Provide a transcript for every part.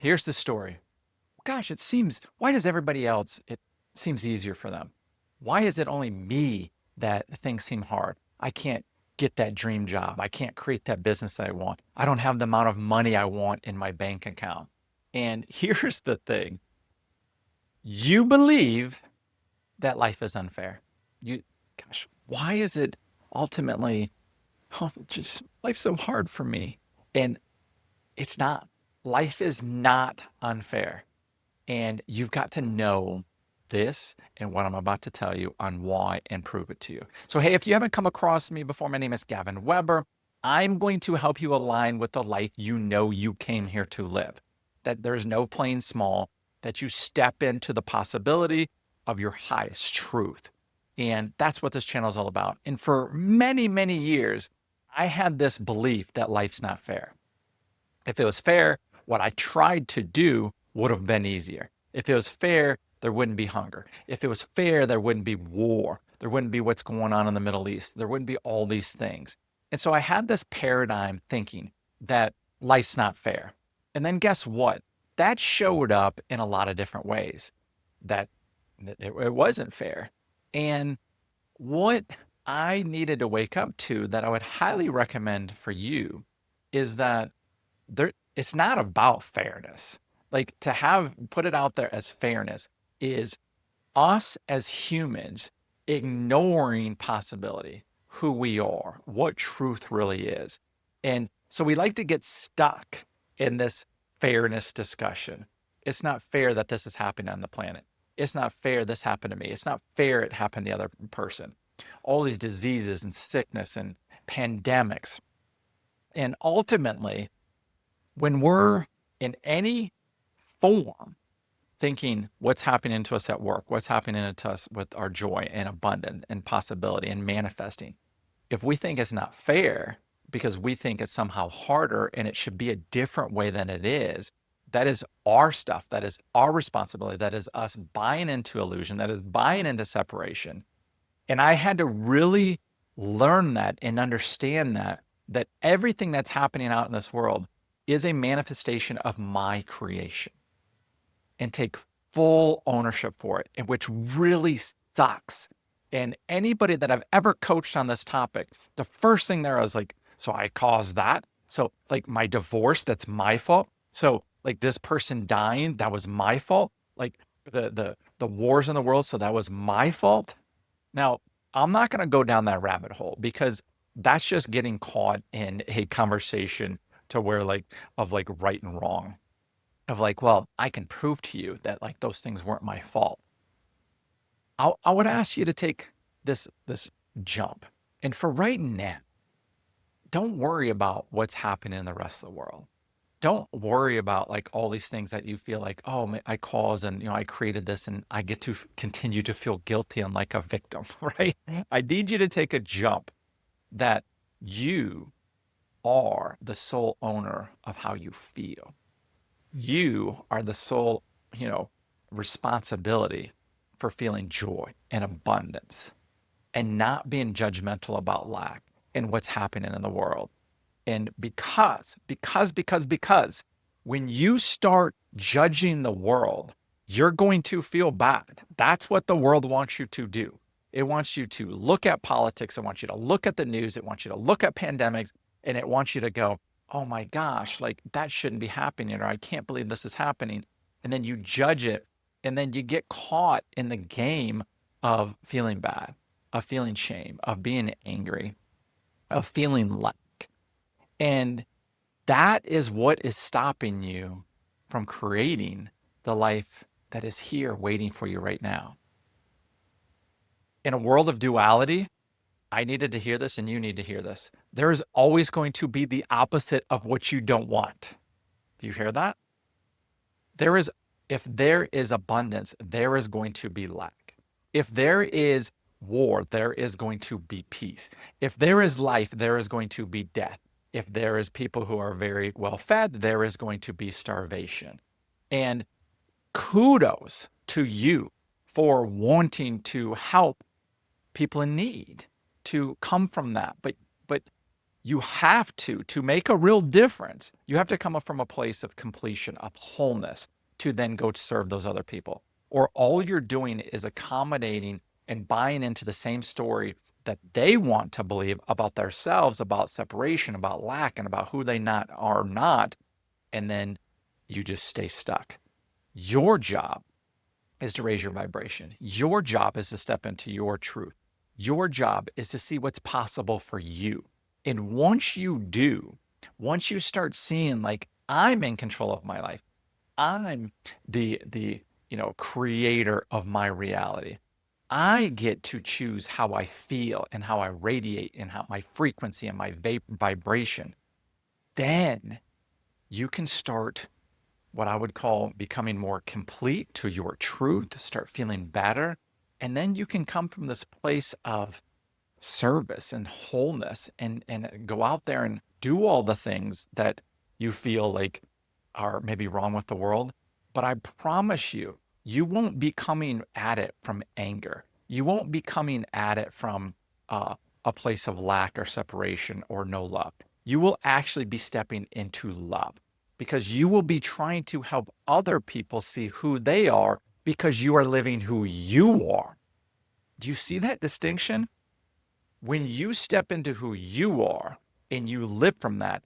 Here's the story. Gosh, why does everybody else, it seems easier for them? Why is it only me that things seem hard? I can't get that dream job. I can't create that business that I want. I don't have the amount of money I want in my bank account. And here's the thing. You believe that life is unfair. You, gosh, why is it ultimately, oh, just life's so hard for me? And it's not. Life is not unfair. And you've got to know this and what I'm about to tell you on why and prove it to you. So, hey, if you haven't come across me before, my name is Gavin Weber. I'm going to help you align with the life you know you came here to live, that there's no playing small, that you step into the possibility of your highest truth. And that's what this channel is all about. And for many, many years, I had this belief that life's not fair. If it was fair, what I tried to do would have been easier. If it was fair, there wouldn't be hunger. If it was fair, there wouldn't be war. There wouldn't be what's going on in the Middle East. There wouldn't be all these things. And so I had this paradigm thinking that life's not fair. And then guess what? That showed up in a lot of different ways that it wasn't fair. And what I needed to wake up to that I would highly recommend for you is that it's not about fairness. Like to have put it out there as fairness is us as humans ignoring possibility, who we are, what truth really is. And so we like to get stuck in this fairness discussion. It's not fair that this is happening on the planet. It's not fair this happened to me. It's not fair it happened to the other person. All these diseases and sickness and pandemics. And ultimately, when we're in any form thinking what's happening to us at work, what's happening to us with our joy and abundance and possibility and manifesting, if we think it's not fair because we think it's somehow harder and it should be a different way than it is, that is our stuff. That is our responsibility. That is us buying into illusion. That is buying into separation. And I had to really learn that and understand that everything that's happening out in this world is a manifestation of my creation and take full ownership for it, and which really sucks. And anybody that I've ever coached on this topic, the first thing there I was like, so I caused that. So like my divorce, that's my fault. So like this person dying, that was my fault. Like the wars in the world, so that was my fault. Now, I'm not going to go down that rabbit hole because that's just getting caught in a conversation to where like of like right and wrong of like, well, I can prove to you that like those things weren't my fault. I would ask you to take this jump. And for right now, don't worry about what's happening in the rest of the world. Don't worry about like all these things that you feel like, oh, I caused and I created this and I get to continue to feel guilty and like a victim, right? I need you to take a jump that you are the sole owner of how you feel. You are the sole, you know, responsibility for feeling joy and abundance and not being judgmental about lack and what's happening in the world. And because when you start judging the world, you're going to feel bad. That's what the world wants you to do. It wants you to look at politics. It wants you to look at the news. It wants you to look at pandemics and it wants you to go, oh my gosh, like that shouldn't be happening, or I can't believe this is happening. And then you judge it and then you get caught in the game of feeling bad, of feeling shame, of being angry, of feeling lack. And that is what is stopping you from creating the life that is here waiting for you right now. In a world of duality, I needed to hear this and you need to hear this. There is always going to be the opposite of what you don't want. Do you hear that? There is, if there is abundance, there is going to be lack. If there is war, there is going to be peace. If there is life, there is going to be death. If there is people who are very well fed, there is going to be starvation. And kudos to you for wanting to help people in need to come from that. But You have to make a real difference, you have to come up from a place of completion, of wholeness, to then go to serve those other people. Or all you're doing is accommodating and buying into the same story that they want to believe about themselves, about separation, about lack, and about who they not are not. And then you just stay stuck. Your job is to raise your vibration. Your job is to step into your truth. Your job is to see what's possible for you. And once you do, once you start seeing like I'm in control of my life, I'm the creator of my reality. I get to choose how I feel and how I radiate and how my frequency and my vibration. Then you can start what I would call becoming more complete to your truth, start feeling better. And then you can come from this place of service and wholeness and go out there and do all the things that you feel like are maybe wrong with the world. But I promise you, you won't be coming at it from anger. You won't be coming at it from a place of lack or separation or no love. You will actually be stepping into love because you will be trying to help other people see who they are because you are living who you are. Do you see that distinction? When you step into who you are and you live from that,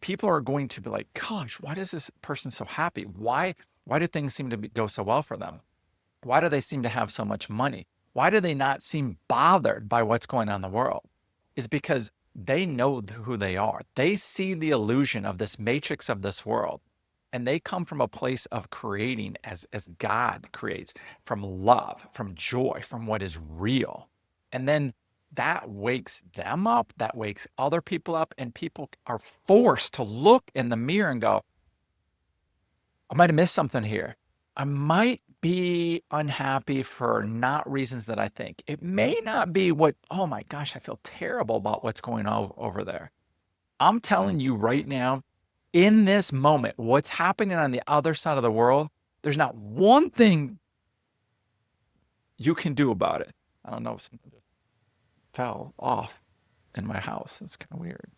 people are going to be like, gosh, why is this person so happy? Why do things seem to go so well for them? Why do they seem to have so much money? Why do they not seem bothered by what's going on in the world? Is because they know who they are. They see the illusion of this matrix of this world. And they come from a place of creating as God creates, from love, from joy, from what is real. And then that wakes them up, that wakes other people up, and people are forced to look in the mirror and go, I might have missed something here. I might be unhappy for not reasons that I think. It may not be what, oh my gosh, I feel terrible about what's going on over there. I'm telling you right now, in this moment, what's happening on the other side of the world, there's not one thing you can do about it. I don't know if something just fell off in my house. It's kind of weird.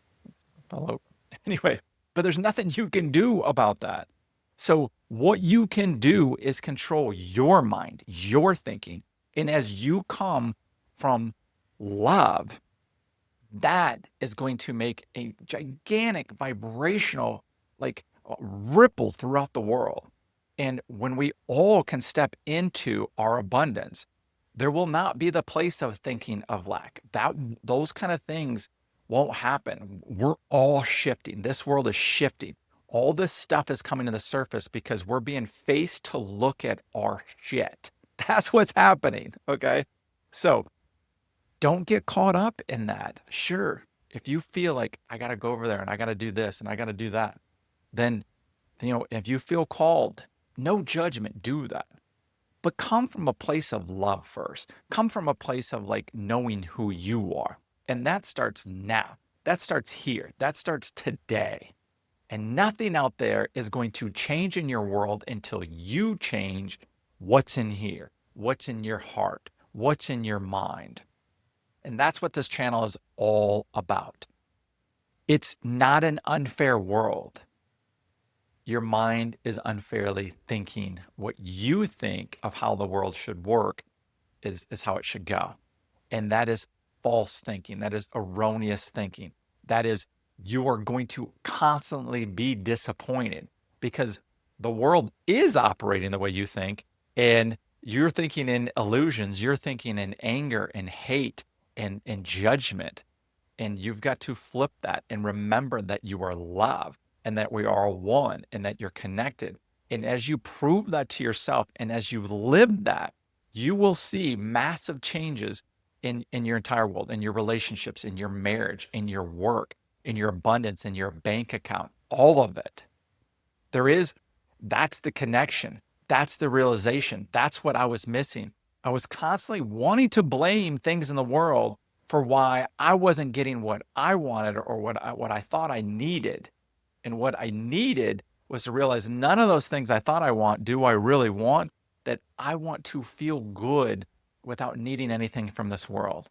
Fell over. Anyway, but there's nothing you can do about that. So what you can do is control your mind, your thinking. And as you come from love, that is going to make a gigantic vibrational like ripple throughout the world. And when we all can step into our abundance, there will not be the place of thinking of lack. Those kind of things won't happen. We're all shifting. This world is shifting. All this stuff is coming to the surface because we're being faced to look at our shit. That's what's happening. Okay. So don't get caught up in that. Sure, if you feel like I got to go over there and I got to do this and I got to do that, then, if you feel called, no judgment, do that. But come from a place of love first. Come from a place of like knowing who you are. And that starts now. That starts here. That starts today. And nothing out there is going to change in your world until you change what's in here, what's in your heart, what's in your mind. And that's what this channel is all about. It's not an unfair world. Your mind is unfairly thinking what you think of how the world should work is how it should go. And that is false thinking. That is erroneous thinking. That is, you are going to constantly be disappointed because the world is operating the way you think. And you're thinking in illusions. You're thinking in anger and hate and judgment. And you've got to flip that and remember that you are love and that we are one and that you're connected. And as you prove that to yourself and as you live that, you will see massive changes in your entire world, in your relationships, in your marriage, in your work, in your abundance, in your bank account, all of it. That's the connection. That's the realization. That's what I was missing. I was constantly wanting to blame things in the world for why I wasn't getting what I wanted or what I thought I needed. And what I needed was to realize none of those things I thought I want, do I really want? That I want to feel good without needing anything from this world.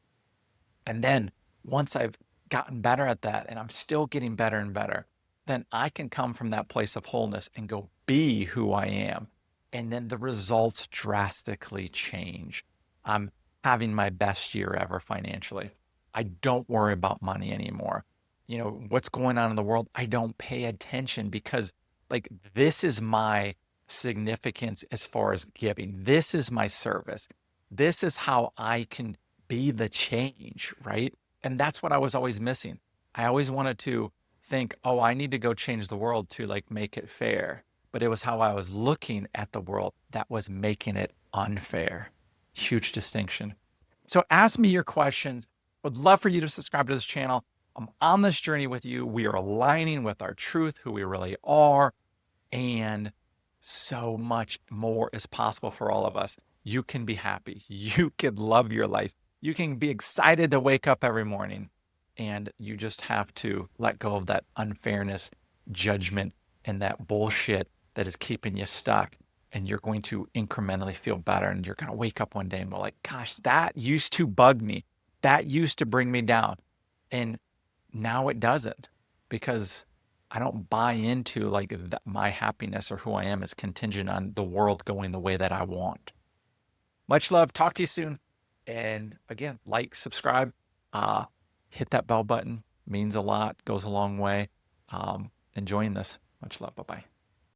And then once I've gotten better at that and I'm still getting better and better, then I can come from that place of wholeness and go be who I am. And then the results drastically change. I'm having my best year ever financially. I don't worry about money anymore. You know, what's going on in the world, I don't pay attention because, like, this is my significance as far as giving. This is my service. This is how I can be the change, right? And that's what I was always missing. I always wanted to think, oh, I need to go change the world to like make it fair. But it was how I was looking at the world that was making it unfair. Huge distinction. So ask me your questions. Would love for you to subscribe to this channel. I'm on this journey with you. We are aligning with our truth, who we really are, and so much more is possible for all of us. You can be happy. You can love your life. You can be excited to wake up every morning. And you just have to let go of that unfairness, judgment, and that bullshit that is keeping you stuck. And you're going to incrementally feel better. And you're going to wake up one day and go like, gosh, that used to bug me. That used to bring me down. And now it doesn't because I don't buy into like my happiness or who I am is contingent on the world going the way that I want. Much love. Talk to you soon. And again, like, subscribe, uh, hit that bell button. Means a lot, goes a long way. Enjoying this. Much love. Bye bye.